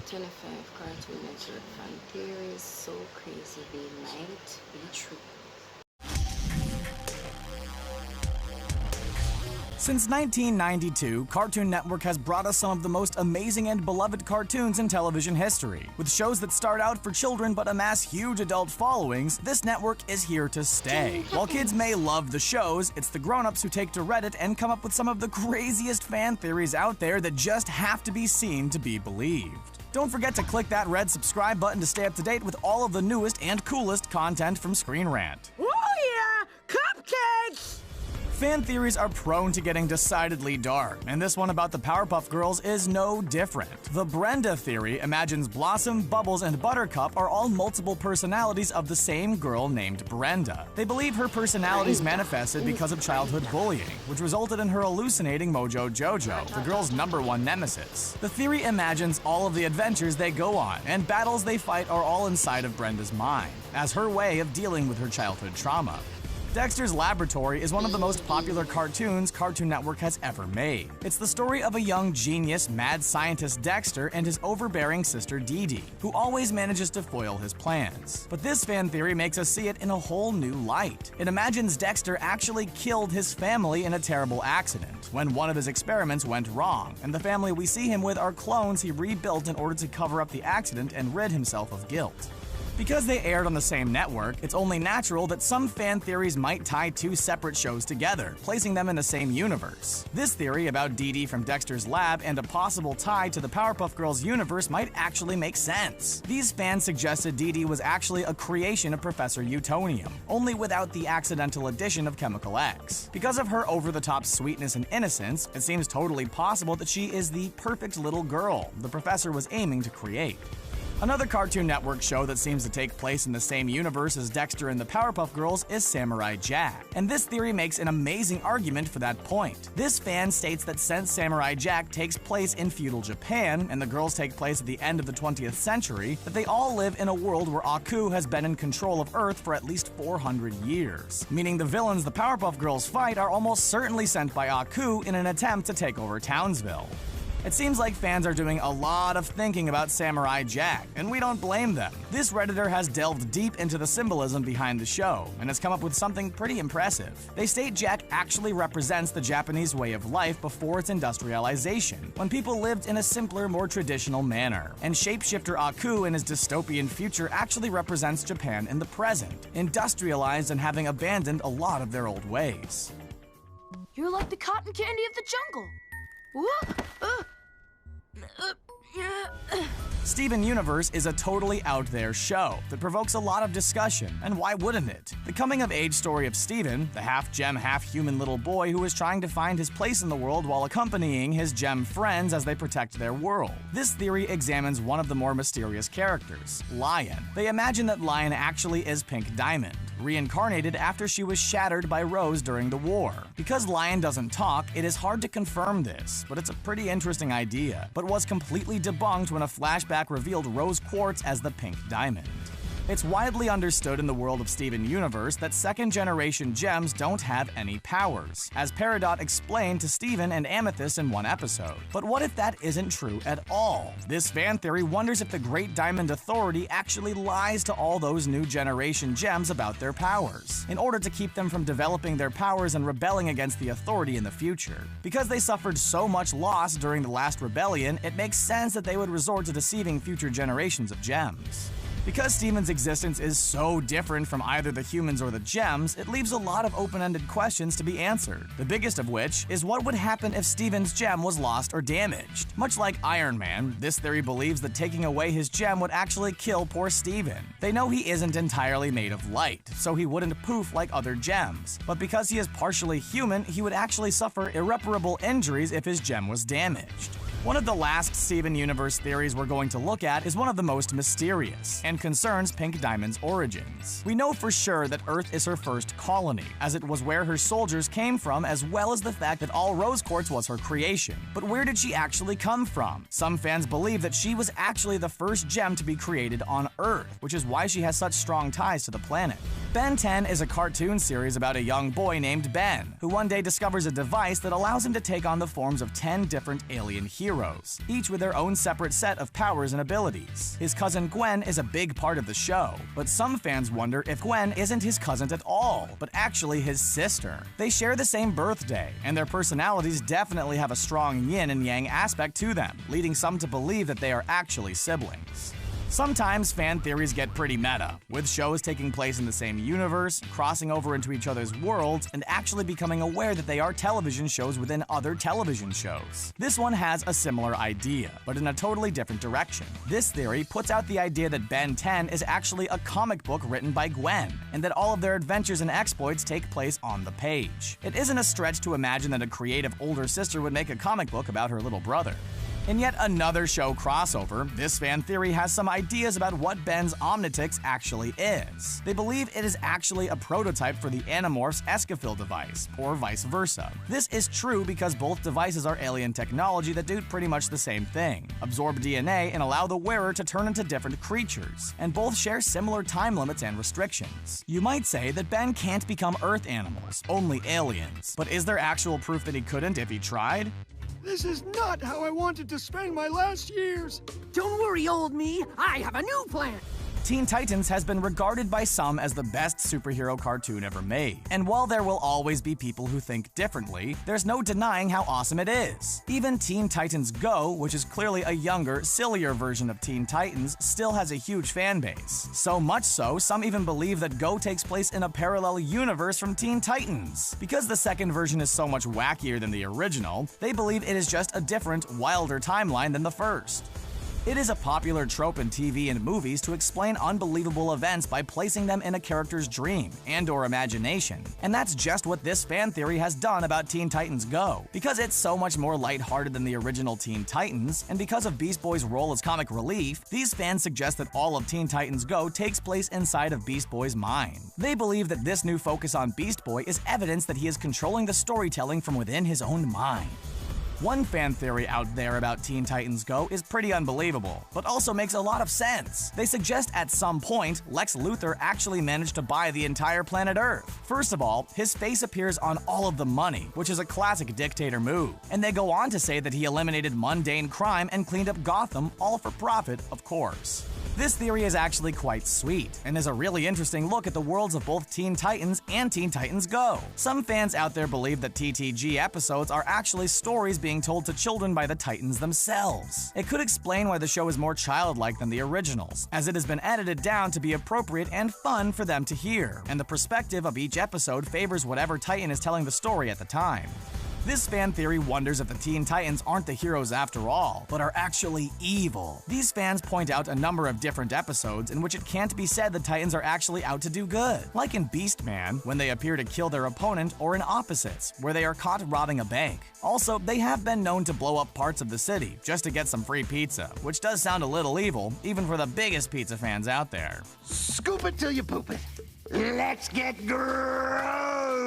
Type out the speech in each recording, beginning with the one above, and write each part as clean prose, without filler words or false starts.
25 Cartoon Network fan theories so crazy they might be true. Since 1992, Cartoon Network has brought us some of the most amazing and beloved cartoons in television history. With shows that start out for children but amass huge adult followings, this network is here to stay. While kids may love the shows, it's the grown-ups who take to Reddit and come up with some of the craziest fan theories out there that just have to be seen to be believed. Don't forget to click that red subscribe button to stay up to date with all of the newest and coolest content from Screen Rant. Oh yeah! Cupcakes! Fan theories are prone to getting decidedly dark, and this one about the Powerpuff Girls is no different. The Brenda theory imagines Blossom, Bubbles, and Buttercup are all multiple personalities of the same girl named Brenda. They believe her personalities manifested because of childhood bullying, which resulted in her hallucinating Mojo Jojo, the girl's #1 nemesis. The theory imagines all of the adventures they go on, and battles they fight are all inside of Brenda's mind, as her way of dealing with her childhood trauma. Dexter's Laboratory is one of the most popular cartoons Cartoon Network has ever made. It's the story of a young genius, mad scientist Dexter and his overbearing sister Dee Dee, who always manages to foil his plans. But this fan theory makes us see it in a whole new light. It imagines Dexter actually killed his family in a terrible accident, when one of his experiments went wrong, and the family we see him with are clones he rebuilt in order to cover up the accident and rid himself of guilt. Because they aired on the same network, it's only natural that some fan theories might tie two separate shows together, placing them in the same universe. This theory about Dee Dee from Dexter's Lab and a possible tie to the Powerpuff Girls universe might actually make sense. These fans suggested Dee Dee was actually a creation of Professor Utonium, only without the accidental addition of Chemical X. Because of her over-the-top sweetness and innocence, it seems totally possible that she is the perfect little girl the professor was aiming to create. Another Cartoon Network show that seems to take place in the same universe as Dexter and the Powerpuff Girls is Samurai Jack, and this theory makes an amazing argument for that point. This fan states that since Samurai Jack takes place in feudal Japan, and the girls take place at the end of the 20th century, that they all live in a world where Aku has been in control of Earth for at least 400 years, meaning the villains the Powerpuff Girls fight are almost certainly sent by Aku in an attempt to take over Townsville. It seems like fans are doing a lot of thinking about Samurai Jack, and we don't blame them. This Redditor has delved deep into the symbolism behind the show, and has come up with something pretty impressive. They state Jack actually represents the Japanese way of life before its industrialization, when people lived in a simpler, more traditional manner. And shapeshifter Aku in his dystopian future actually represents Japan in the present, industrialized and having abandoned a lot of their old ways. You're like the cotton candy of the jungle. Steven Universe is a totally out there show that provokes a lot of discussion, and why wouldn't it? The coming-of-age story of Steven, the half-gem, half-human little boy who is trying to find his place in the world while accompanying his gem friends as they protect their world. This theory examines one of the more mysterious characters, Lion. They imagine that Lion actually is Pink Diamond, reincarnated after she was shattered by Rose during the war. Because Lion doesn't talk, it is hard to confirm this, but it's a pretty interesting idea, but was completely debunked when a flashback revealed Rose Quartz as the Pink Diamond. It's widely understood in the world of Steven Universe that second-generation gems don't have any powers, as Peridot explained to Steven and Amethyst in one episode. But what if that isn't true at all? This fan theory wonders if the Great Diamond Authority actually lies to all those new generation gems about their powers, in order to keep them from developing their powers and rebelling against the Authority in the future. Because they suffered so much loss during the last rebellion, it makes sense that they would resort to deceiving future generations of gems. Because Steven's existence is so different from either the humans or the gems, it leaves a lot of open-ended questions to be answered. The biggest of which is what would happen if Steven's gem was lost or damaged. Much like Iron Man, this theory believes that taking away his gem would actually kill poor Steven. They know he isn't entirely made of light, so he wouldn't poof like other gems. But because he is partially human, he would actually suffer irreparable injuries if his gem was damaged. One of the last Steven Universe theories we're going to look at is one of the most mysterious, and concerns Pink Diamond's origins. We know for sure that Earth is her first colony, as it was where her soldiers came from, as well as the fact that all Rose Quartz was her creation. But where did she actually come from? Some fans believe that she was actually the first gem to be created on Earth, which is why she has such strong ties to the planet. Ben 10 is a cartoon series about a young boy named Ben, who one day discovers a device that allows him to take on the forms of 10 different alien heroes. heroes, each with their own separate set of powers and abilities. His cousin Gwen is a big part of the show, but some fans wonder if Gwen isn't his cousin at all, but actually his sister. They share the same birthday, and their personalities definitely have a strong yin and yang aspect to them, leading some to believe that they are actually siblings. Sometimes fan theories get pretty meta, with shows taking place in the same universe, crossing over into each other's worlds, and actually becoming aware that they are television shows within other television shows. This one has a similar idea, but in a totally different direction. This theory puts out the idea that Ben 10 is actually a comic book written by Gwen, and that all of their adventures and exploits take place on the page. It isn't a stretch to imagine that a creative older sister would make a comic book about her little brother. In yet another show crossover, this fan theory has some ideas about what Ben's Omnitix actually is. They believe it is actually a prototype for the Animorphs Escafil device, or vice versa. This is true because both devices are alien technology that do pretty much the same thing: absorb DNA and allow the wearer to turn into different creatures, and both share similar time limits and restrictions. You might say that Ben can't become Earth animals, only aliens. But is there actual proof that he couldn't if he tried? This is not how I wanted to spend my last years. Don't worry, old me. I have a new plan. Teen Titans has been regarded by some as the best superhero cartoon ever made. And while there will always be people who think differently, there's no denying how awesome it is. Even Teen Titans Go, which is clearly a younger, sillier version of Teen Titans, still has a huge fan base. So much so, some even believe that Go takes place in a parallel universe from Teen Titans. Because the second version is so much wackier than the original, they believe it is just a different, wilder timeline than the first. It is a popular trope in TV and movies to explain unbelievable events by placing them in a character's dream and/or imagination. And that's just what this fan theory has done about Teen Titans Go. Because it's so much more lighthearted than the original Teen Titans, and because of Beast Boy's role as comic relief, these fans suggest that all of Teen Titans Go takes place inside of Beast Boy's mind. They believe that this new focus on Beast Boy is evidence that he is controlling the storytelling from within his own mind. One fan theory out there about Teen Titans Go is pretty unbelievable, but also makes a lot of sense. They suggest at some point, Lex Luthor actually managed to buy the entire planet Earth. First of all, his face appears on all of the money, which is a classic dictator move. And they go on to say that he eliminated mundane crime and cleaned up Gotham, all for profit, of course. This theory is actually quite sweet, and is a really interesting look at the worlds of both Teen Titans and Teen Titans Go. Some fans out there believe that TTG episodes are actually stories being told to children by the Titans themselves. It could explain why the show is more childlike than the originals, as it has been edited down to be appropriate and fun for them to hear, and the perspective of each episode favors whatever Titan is telling the story at the time. This fan theory wonders if the Teen Titans aren't the heroes after all, but are actually evil. These fans point out a number of different episodes in which it can't be said the Titans are actually out to do good, like in Beastman, when they appear to kill their opponent, or in Opposites, where they are caught robbing a bank. Also, they have been known to blow up parts of the city just to get some free pizza, which does sound a little evil, even for the biggest pizza fans out there. Scoop it till you poop it. Let's get gross!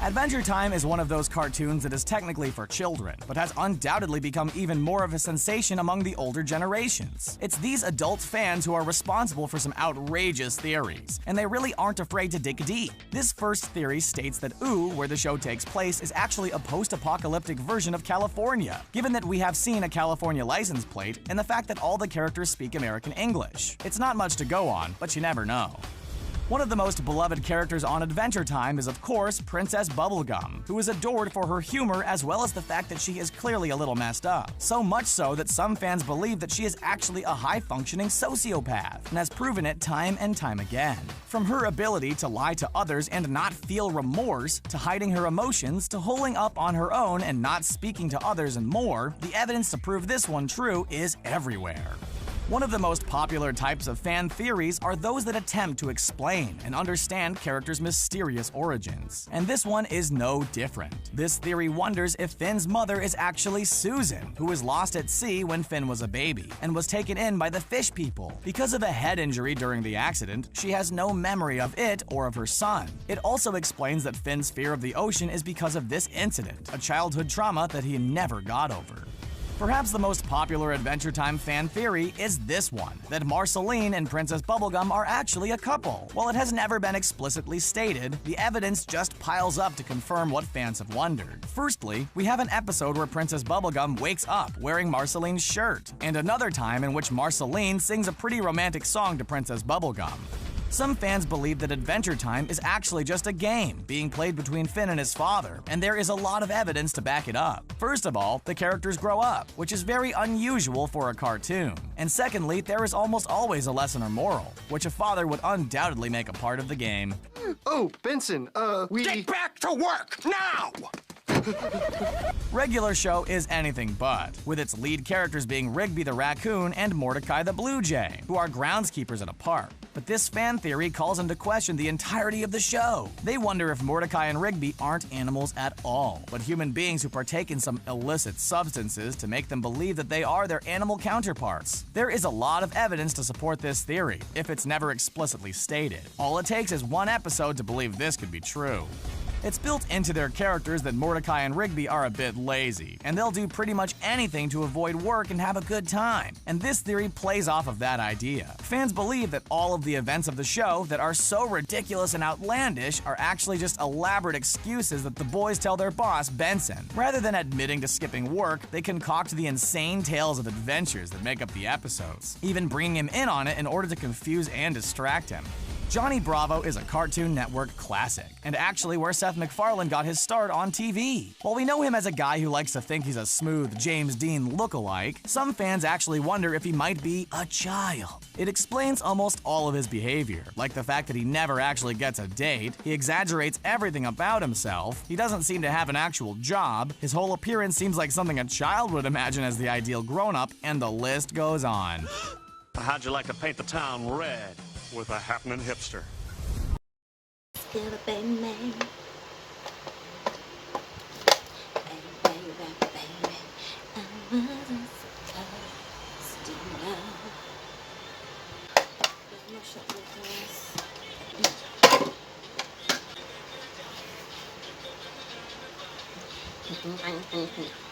Adventure Time is one of those cartoons that is technically for children, but has undoubtedly become even more of a sensation among the older generations. It's these adult fans who are responsible for some outrageous theories, and they really aren't afraid to dig deep. This first theory states that Ooh, where the show takes place, is actually a post-apocalyptic version of California, given that we have seen a California license plate and the fact that all the characters speak American English. It's not much to go on, but you never know. One of the most beloved characters on Adventure Time is, of course, Princess Bubblegum, who is adored for her humor as well as the fact that she is clearly a little messed up. So much so that some fans believe that she is actually a high-functioning sociopath, and has proven it time and time again. From her ability to lie to others and not feel remorse, to hiding her emotions, to holding up on her own and not speaking to others and more, the evidence to prove this one true is everywhere. One of the most popular types of fan theories are those that attempt to explain and understand characters' mysterious origins. And this one is no different. This theory wonders if Finn's mother is actually Susan, who was lost at sea when Finn was a baby, and was taken in by the fish people. Because of a head injury during the accident, she has no memory of it or of her son. It also explains that Finn's fear of the ocean is because of this incident, a childhood trauma that he never got over. Perhaps the most popular Adventure Time fan theory is this one, that Marceline and Princess Bubblegum are actually a couple. While it has never been explicitly stated, the evidence just piles up to confirm what fans have wondered. Firstly, we have an episode where Princess Bubblegum wakes up wearing Marceline's shirt, and another time in which Marceline sings a pretty romantic song to Princess Bubblegum. Some fans believe that Adventure Time is actually just a game being played between Finn and his father, and there is a lot of evidence to back it up. First of all, the characters grow up, which is very unusual for a cartoon. And secondly, there is almost always a lesson or moral, which a father would undoubtedly make a part of the game. Oh, Benson, Get back to work, now! Regular Show is anything but, with its lead characters being Rigby the raccoon and Mordecai the blue jay, who are groundskeepers at a park. But this fan theory calls into question the entirety of the show. They wonder if Mordecai and Rigby aren't animals at all, but human beings who partake in some illicit substances to make them believe that they are their animal counterparts. There is a lot of evidence to support this theory, if it's never explicitly stated. All it takes is one episode to believe this could be true. It's built into their characters that Mordecai and Rigby are a bit lazy, and they'll do pretty much anything to avoid work and have a good time. And this theory plays off of that idea. Fans believe that all of the events of the show that are so ridiculous and outlandish are actually just elaborate excuses that the boys tell their boss, Benson. Rather than admitting to skipping work, they concoct the insane tales of adventures that make up the episodes, even bringing him in on it in order to confuse and distract him. Johnny Bravo is a Cartoon Network classic, and actually where Seth MacFarlane got his start on TV. While we know him as a guy who likes to think he's a smooth James Dean lookalike, some fans actually wonder if he might be a child. It explains almost all of his behavior, like the fact that he never actually gets a date, he exaggerates everything about himself, he doesn't seem to have an actual job, his whole appearance seems like something a child would imagine as the ideal grown-up, and the list goes on. How'd you like to paint the town red with a happening hipster? Still a baby. Baby,